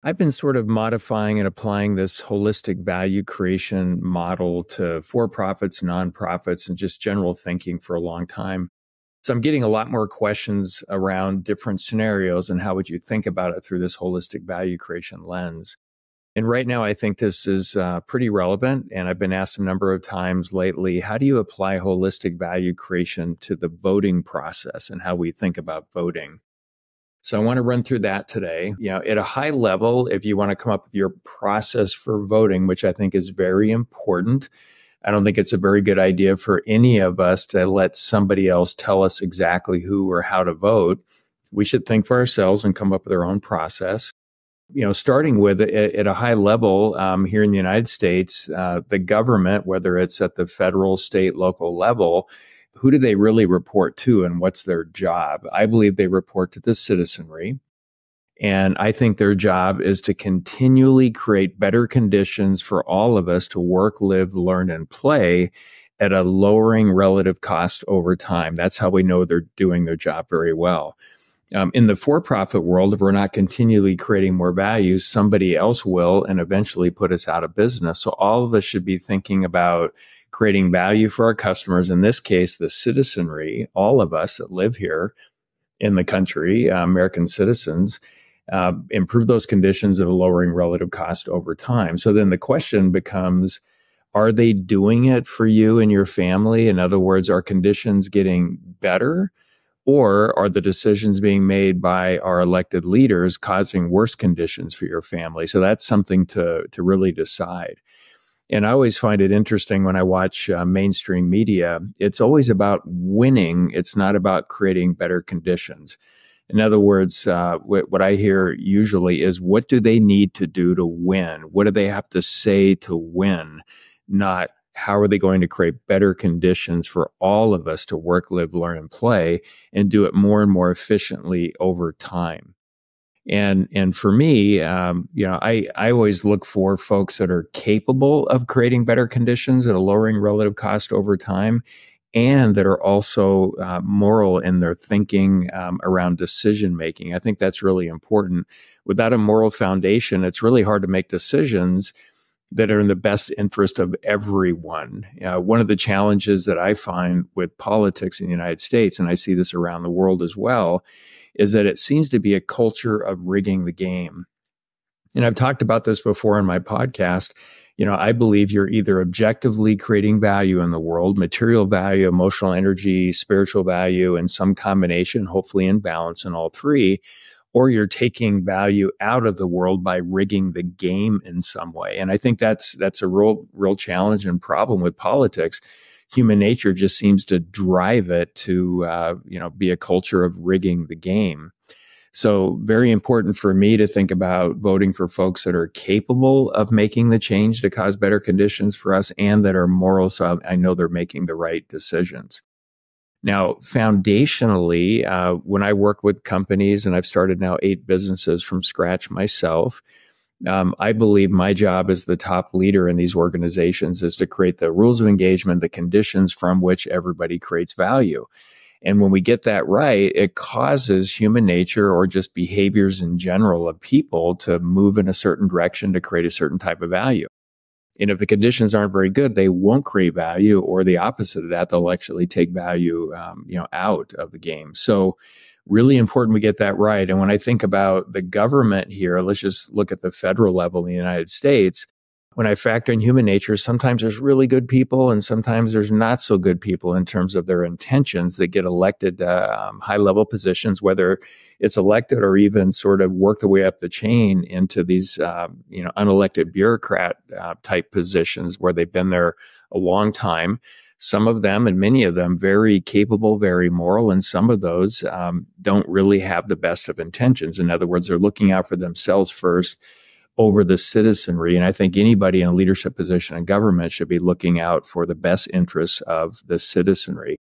I've been sort of modifying and applying this holistic value creation model to for-profits, nonprofits, and just general thinking for a long time. So I'm getting a lot more questions around different scenarios and how would you think about it through this holistic value creation lens. And right now, I think this is pretty relevant. And I've been asked a number of times lately, how do you apply holistic value creation to the voting process and how we think about voting? So I want to run through that today. At a high level, if you want to come up with your process for voting, which I think is very important, I don't think it's a very good idea for any of us to let somebody else tell us exactly who or how to vote. We should think for ourselves and come up with our own process. Starting with at a high level here in the United States, the government, whether it's at the federal, state, local level, who do they really report to and what's their job? I believe they report to the citizenry. And I think their job is to continually create better conditions for all of us to work, live, learn, and play at a lowering relative cost over time. That's how we know they're doing their job very well. In the for-profit world, if we're not continually creating more value, somebody else will and eventually put us out of business. So all of us should be thinking about creating value for our customers, in this case, the citizenry, all of us that live here in the country, American citizens, improve those conditions at a lowering relative cost over time. So then the question becomes, are they doing it for you and your family? In other words, are conditions getting better? Or are the decisions being made by our elected leaders causing worse conditions for your family? So that's something to really decide. And I always find it interesting when I watch mainstream media, it's always about winning. It's not about creating better conditions. In other words, what I hear usually is, what do they need to do to win? What do they have to say to win? Not how are they going to create better conditions for all of us to work, live, learn, and play, and do it more and more efficiently over time. And for me, I always look for folks that are capable of creating better conditions at a lowering relative cost over time, and that are also moral in their thinking around decision making. I think that's really important. Without a moral foundation, it's really hard to make decisions that are in the best interest of everyone. One of the challenges that I find with politics in the United States, and I see this around the world as well, is that it seems to be a culture of rigging the game. And I've talked about this before in my podcast. I believe you're either objectively creating value in the world, material value, emotional energy, spiritual value, and some combination, hopefully in balance in all three, or you're taking value out of the world by rigging the game in some way. And I think that's a real challenge and problem with politics. Human nature just seems to drive it to, be a culture of rigging the game. So very important for me to think about voting for folks that are capable of making the change to cause better conditions for us and that are moral. So I know they're making the right decisions. Now, foundationally, when I work with companies, and I've started now 8 businesses from scratch myself, I believe my job as the top leader in these organizations is to create the rules of engagement, the conditions from which everybody creates value. And when we get that right, it causes human nature or just behaviors in general of people to move in a certain direction to create a certain type of value. And if the conditions aren't very good, they won't create value, or the opposite of that, they'll actually take value, out of the game. So really important we get that right. And when I think about the government here, let's just look at the federal level in the United States. When I factor in human nature, sometimes there's really good people and sometimes there's not so good people in terms of their intentions that get elected to high-level positions, whether it's elected or even sort of work the way up the chain into these, unelected bureaucrat type positions where they've been there a long time. Some of them, and many of them, very capable, very moral, and some of those don't really have the best of intentions. In other words, they're looking out for themselves first over the citizenry. And I think anybody in a leadership position in government should be looking out for the best interests of the citizenry.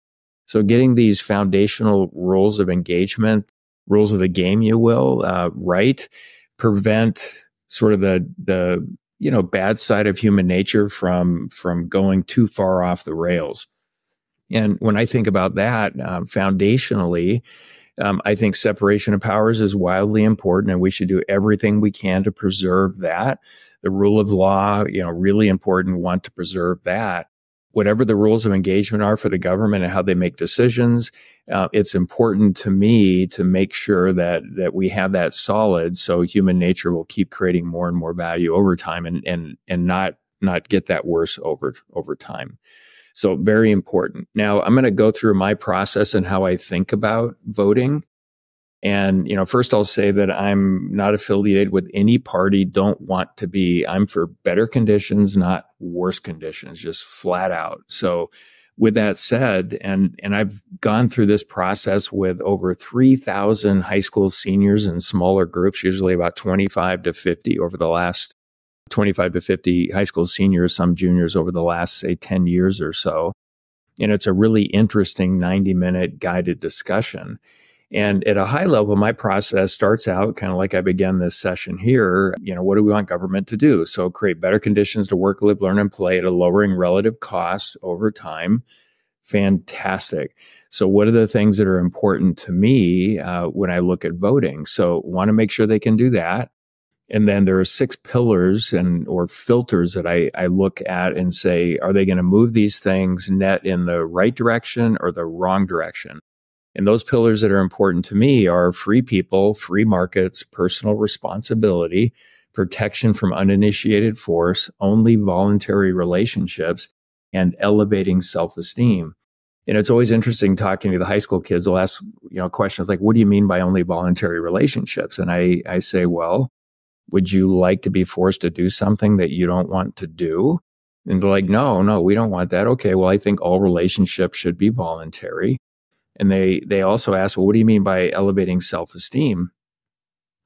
So getting these foundational rules of engagement, rules of the game, you will, right, prevent sort of the bad side of human nature from going too far off the rails. And when I think about that, foundationally, I think separation of powers is wildly important, and we should do everything we can to preserve that. The rule of law, really important, want to preserve that. Whatever the rules of engagement are for the government and how they make decisions, it's important to me to make sure that we have that solid, so human nature will keep creating more and more value over time, and not get that worse over time. So very important. Now I'm going to go through my process and how I think about voting. And, first I'll say that I'm not affiliated with any party, don't want to be. I'm for better conditions, not worse conditions, just flat out. So with that said, and I've gone through this process with over 3,000 high school seniors in smaller groups, usually about 25 to 50 over the last 25 to 50 high school seniors, some juniors over the last, say, 10 years or so. And it's a really interesting 90-minute guided discussion. And at a high level, my process starts out kind of like I began this session here. What do we want government to do? So create better conditions to work, live, learn, and play at a lowering relative cost over time. Fantastic. So what are the things that are important to me when I look at voting? So want to make sure they can do that. And then there are 6 pillars or filters that I look at and say, are they going to move these things net in the right direction or the wrong direction? And those pillars that are important to me are free people, free markets, personal responsibility, protection from uninitiated force, only voluntary relationships, and elevating self-esteem. And it's always interesting talking to the high school kids. They'll ask, questions like, what do you mean by only voluntary relationships? And I say, well, would you like to be forced to do something that you don't want to do? And they're like, no, we don't want that. Okay, well, I think all relationships should be voluntary. And they also asked, well, what do you mean by elevating self-esteem?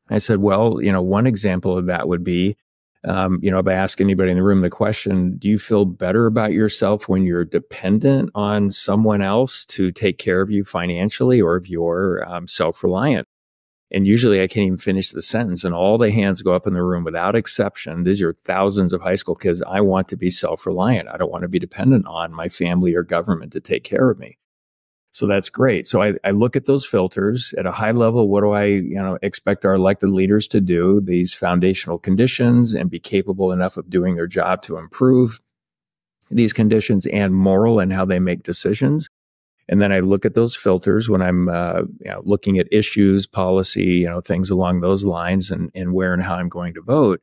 I said, well, one example of that would be, if I ask anybody in the room the question, do you feel better about yourself when you're dependent on someone else to take care of you financially, or if you're self-reliant? And usually I can't even finish the sentence, and all the hands go up in the room without exception. These are thousands of high school kids. I want to be self-reliant. I don't want to be dependent on my family or government to take care of me. So that's great. So I look at those filters at a high level. What do I, expect our elected leaders to do? These foundational conditions, and be capable enough of doing their job to improve these conditions, and moral and how they make decisions. And then I look at those filters when I'm looking at issues, policy, things along those lines, and where and how I'm going to vote.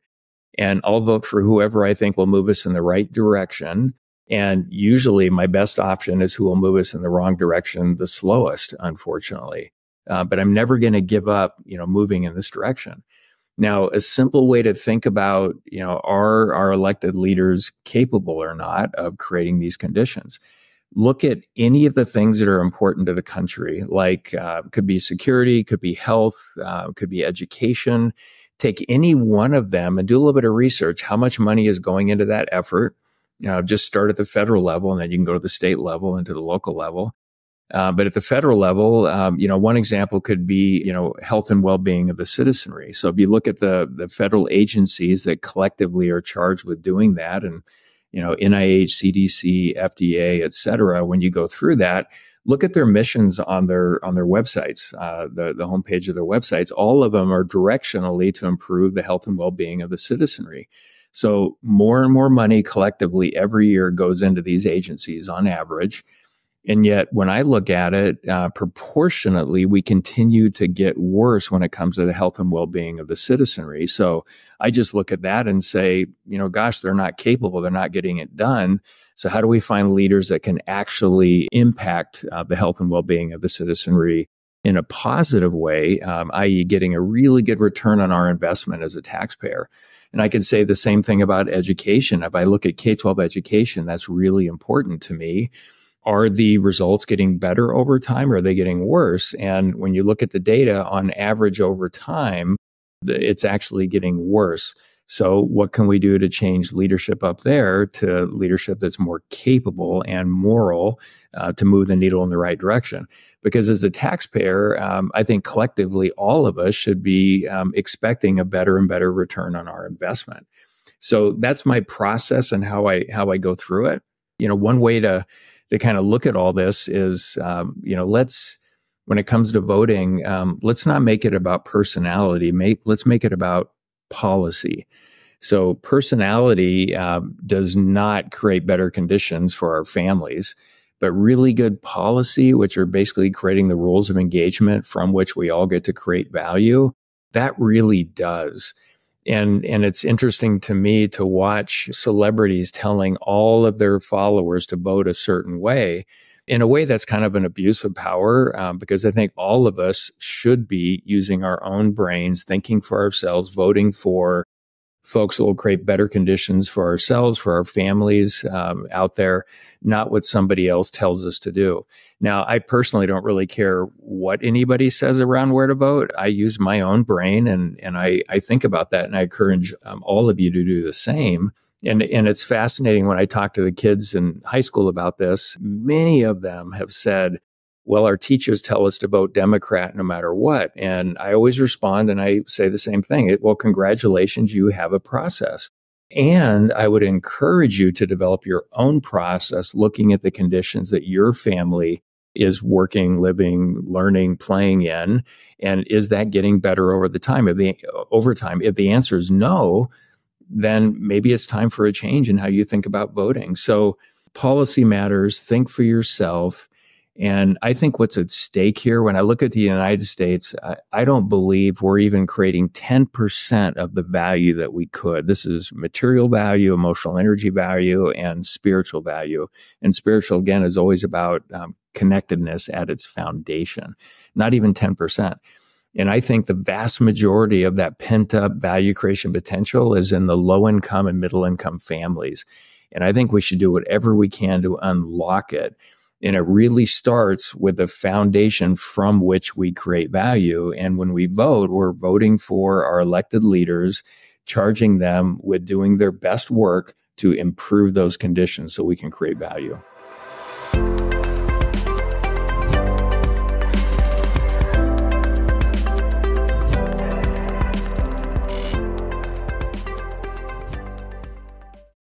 And I'll vote for whoever I think will move us in the right direction. And usually my best option is who will move us in the wrong direction the slowest, unfortunately. But I'm never going to give up, moving in this direction. Now, a simple way to think about, are our elected leaders capable or not of creating these conditions? Look at any of the things that are important to the country, like could be security, could be health, could be education. Take any one of them and do a little bit of research. How much money is going into that effort? Just start at the federal level, and then you can go to the state level and to the local level. But at the federal level, one example could be, health and well-being of the citizenry. So if you look at the federal agencies that collectively are charged with doing that, and, NIH, CDC, FDA, et cetera, when you go through that, look at their missions on their websites, the homepage of their websites. All of them are directionally to improve the health and well-being of the citizenry. So more and more money collectively every year goes into these agencies on average. And yet when I look at it, proportionately, we continue to get worse when it comes to the health and well-being of the citizenry. So I just look at that and say, gosh, they're not capable. They're not getting it done. So how do we find leaders that can actually impact the health and well-being of the citizenry in a positive way, i.e. getting a really good return on our investment as a taxpayer? And I can say the same thing about education. If I look at K-12 education, that's really important to me. Are the results getting better over time, or are they getting worse? And when you look at the data on average over time, it's actually getting worse. So what can we do to change leadership up there to leadership that's more capable and moral to move the needle in the right direction? Because as a taxpayer, I think collectively all of us should be expecting a better and better return on our investment. So that's my process and how I go through it. One way to kind of look at all this is, when it comes to voting, let's not make it about personality. Let's make it about policy. So personality does not create better conditions for our families, but really good policy, which are basically creating the rules of engagement from which we all get to create value, that really does. And it's interesting to me to watch celebrities telling all of their followers to vote a certain way, in a way that's kind of an abuse of power, because I think all of us should be using our own brains, thinking for ourselves, voting for folks that will create better conditions for ourselves, for our families out there, not what somebody else tells us to do. Now, I personally don't really care what anybody says around where to vote. I use my own brain and I think about that, and I encourage all of you to do the same. And it's fascinating when I talk to the kids in high school about this. Many of them have said, well, our teachers tell us to vote Democrat no matter what. And I always respond and I say the same thing. Well, congratulations, you have a process. And I would encourage you to develop your own process, looking at the conditions that your family is working, living, learning, playing in. And is that getting better over time? If the answer is no, then maybe it's time for a change in how you think about voting. So policy matters. Think for yourself. And I think what's at stake here, when I look at the United States, I don't believe we're even creating 10% of the value that we could. This is material value, emotional energy value, and spiritual value. And spiritual, again, is always about connectedness at its foundation, not even 10%. And I think the vast majority of that pent-up value creation potential is in the low-income and middle-income families. And I think we should do whatever we can to unlock it. And it really starts with the foundation from which we create value. And when we vote, we're voting for our elected leaders, charging them with doing their best work to improve those conditions so we can create value.